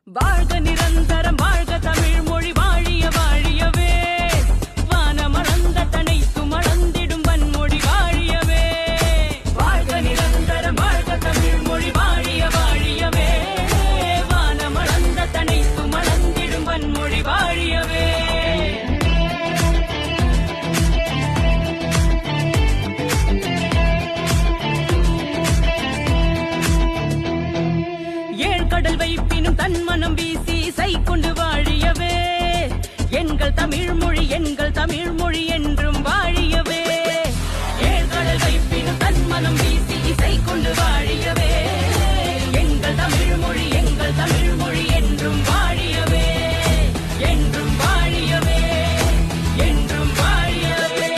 வாழ்க நிரந்தரம் வாழ்க தமிழ் மொழி வாழிய வாழியவே வானமளந்த தனைத்து மளந்திடும் வன்மொழி வாழியவே வாழ்க நிரந்தரம் வாழ்க தமிழ் மொழி வாழிய வாழியவே வானமளந்த தனைத்து மளந்திடும் வன்மொழி வாழியவே கடல் வைப்பினும் தன் மனம் வீசி இசை கொண்டு வாழியவே எங்கள் தமிழ் மொழி என்றும் வாழியவே ஏழ்கடல் வைப்பினும் தன் மனம் வீசி இசை கொண்டு வாழியவே எங்கள் தமிழ் மொழி என்றும் வாழியவே என்றும் வாழியவே என்றும் வாழியவே.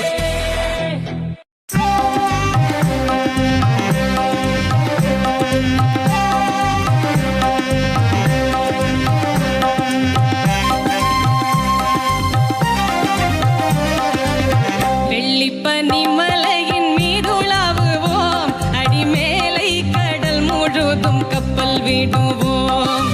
பனிமலையின் மீதுலாவுவோம் அடிமேலை கடல் முழுதும் கப்பல் விடுவோம்